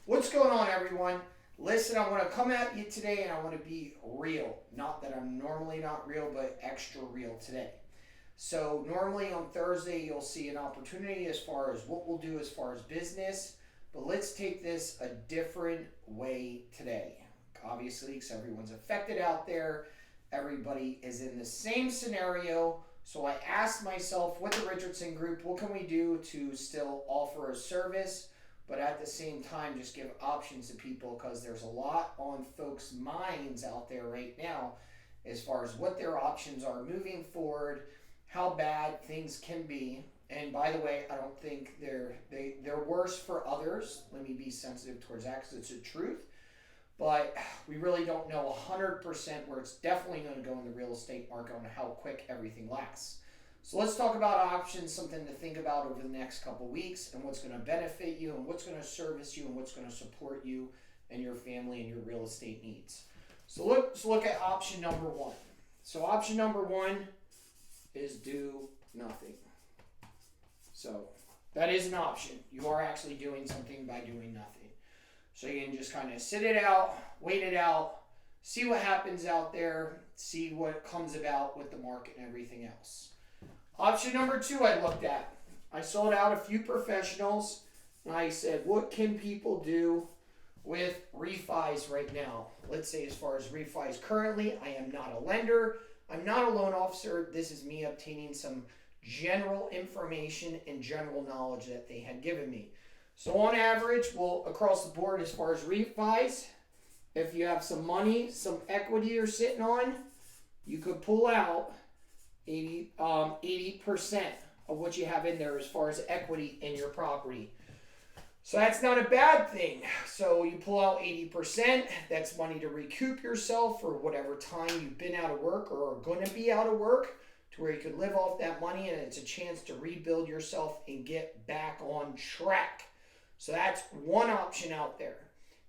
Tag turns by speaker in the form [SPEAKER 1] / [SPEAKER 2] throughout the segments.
[SPEAKER 1] What's going on, everyone? Listen, I want to come at you today and I want to be real. Not that I'm normally not real, but extra real today. So, normally on Thursday, you'll see an opportunity as far as what we'll do as far as business, but let's take this a different way today. Obviously, because everyone's affected out there, everybody is in the same scenario. So, I asked myself with the Richardson Group, what can we do to still offer a service? But at the same time, just give options to people because there's a lot on folks' minds out there right now as far as what their options are moving forward, how bad things can be. And by the way, I don't think they're worse for others. Let me be sensitive towards that because it's the truth. But we really don't know 100% where it's definitely going to go in the real estate market on how quick everything lasts. So let's talk about options, something to think about over the next couple weeks, and what's going to benefit you, and what's going to service you, and what's going to support you and your family and your real estate needs. So let's look at option number one. So option number one is do nothing. So that is an option. You are actually doing something by doing nothing. So you can just kind of sit it out, wait it out, see what happens out there, see what comes about with the market and everything else. Option number two I looked at. I sold out a few professionals and I said, what can people do with refis right now? Let's say as far as refis currently, I am not a lender. I'm not a loan officer. This is me obtaining some general information and general knowledge that they had given me. So on average, well, across the board as far as refis, if you have some money, some equity you're sitting on, you could pull out 80% of what you have in there as far as equity in your property. So that's not a bad thing. So you pull out 80%, that's money to recoup yourself for whatever time you've been out of work or are going to be out of work to where you could live off that money, and it's a chance to rebuild yourself and get back on track. So that's one option out there.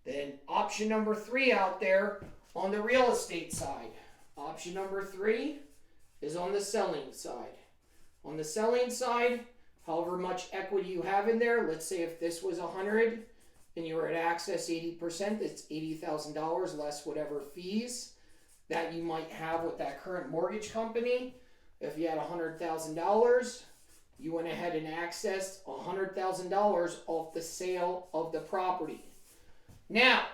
[SPEAKER 1] Then option number three out there on the real estate side. Option number three is on the selling side. On the selling side, however much equity you have in there, let's say if this was 100 and you were at access 80%, that's $80,000 less whatever fees that you might have with that current mortgage company. If you had $100,000, you went ahead and accessed $100,000 off the sale of the property. Now,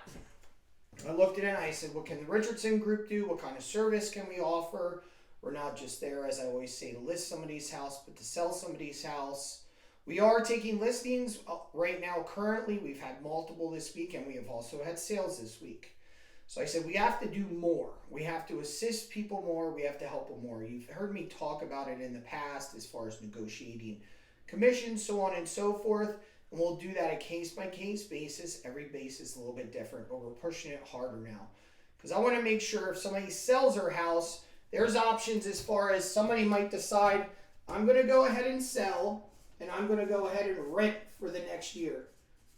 [SPEAKER 1] I looked at it and I said, what can the Richardson Group do? What kind of service can we offer? We're not just there, as I always say, to list somebody's house, but to sell somebody's house. We are taking listings right now. Currently, we've had multiple this week, and we have also had sales this week. So I said we have to do more. We have to assist people more. We have to help them more. You've heard me talk about it in the past as far as negotiating commissions, so on and so forth. And we'll do that a case-by-case basis. Every basis is a little bit different, but we're pushing it harder now. Because I want to make sure if somebody sells their house, there's options as far as somebody might decide, I'm going to go ahead and sell, and I'm going to go ahead and rent for the next year.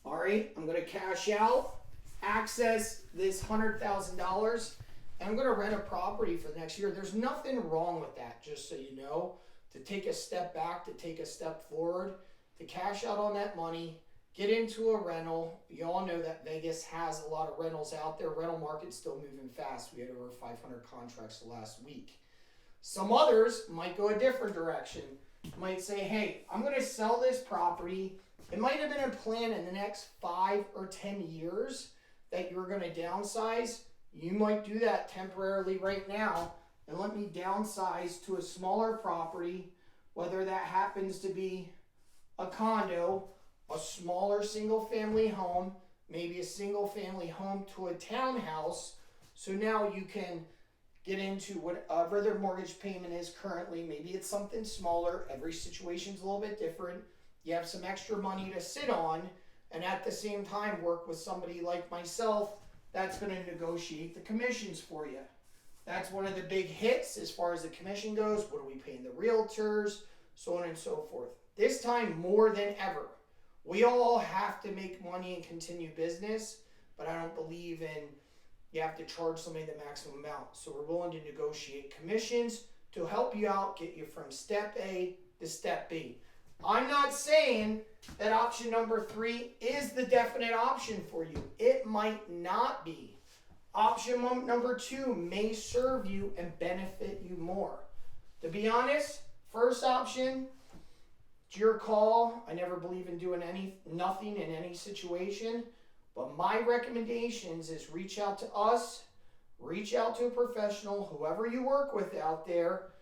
[SPEAKER 1] All right, I'm going to cash out, access this $100,000, and I'm going to rent a property for the next year. There's nothing wrong with that, just so you know, to take a step back, to take a step forward, to cash out on that money, get into a rental. You all know that Vegas has a lot of rentals out there. Rental market's still moving fast. We had over 500 contracts last week. Some others might go a different direction. Might say, hey, I'm going to sell this property. It might have been a plan in the next 5 or 10 years that you're going to downsize. You might do that temporarily right now and let me downsize to a smaller property, whether that happens to be a condo, a smaller single-family home, maybe a single-family home to a townhouse. So now you can get into whatever their mortgage payment is currently. Maybe it's something smaller. Every situation's a little bit different. You have some extra money to sit on, and at the same time work with somebody like myself that's going to negotiate the commissions for you. That's one of the big hits as far as the commission goes. What are we paying the realtors? So on and so forth. This time more than ever, we all have to make money and continue business, but I don't believe in you have to charge somebody the maximum amount. So we're willing to negotiate commissions to help you out, get you from step A to step B. I'm not saying that option number 3 is the definite option for you. It might not be. Option number 2 may serve you and benefit you more. To be honest, first option, it's your call. I never believe in doing nothing in any situation. But my recommendations is reach out to us, reach out to a professional, whoever you work with out there.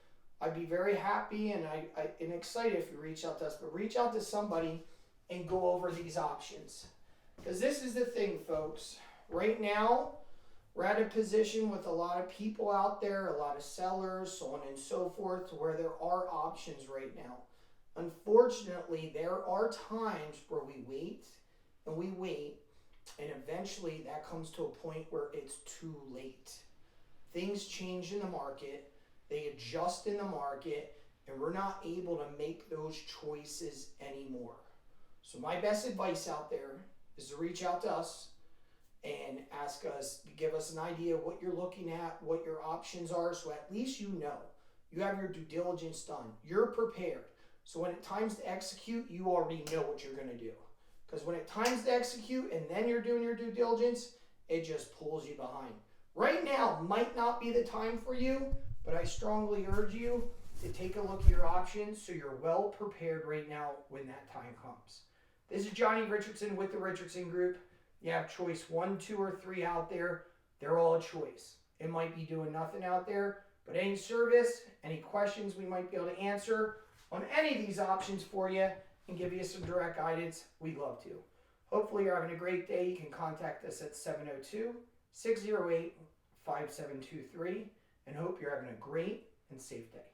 [SPEAKER 1] I'd be very happy and I'm excited if you reach out to us, but reach out to somebody and go over these options. Because this is the thing, folks. Right now, we're at a position with a lot of people out there, a lot of sellers, so on and so forth, to where there are options right now. Unfortunately, there are times where we wait, and eventually that comes to a point where it's too late. Things change in the market, they adjust in the market, and we're not able to make those choices anymore. So my best advice out there is to reach out to us and ask us, give us an idea of what you're looking at, what your options are, so at least you know. You have your due diligence done. You're prepared. So when it's time to execute, you already know what you're going to do. Because when it's time to execute and then you're doing your due diligence, it just pulls you behind. Right now might not be the time for you, but I strongly urge you to take a look at your options so you're well prepared right now when that time comes. This is Johnny Richardson with the Richardson Group. You have choice 1, 2, or 3 out there. They're all a choice. It might be doing nothing out there, but any service, any questions we might be able to answer on any of these options for you and give you some direct guidance, we'd love to. Hopefully you're having a great day. You can contact us at 702-608-5723 and hope you're having a great and safe day.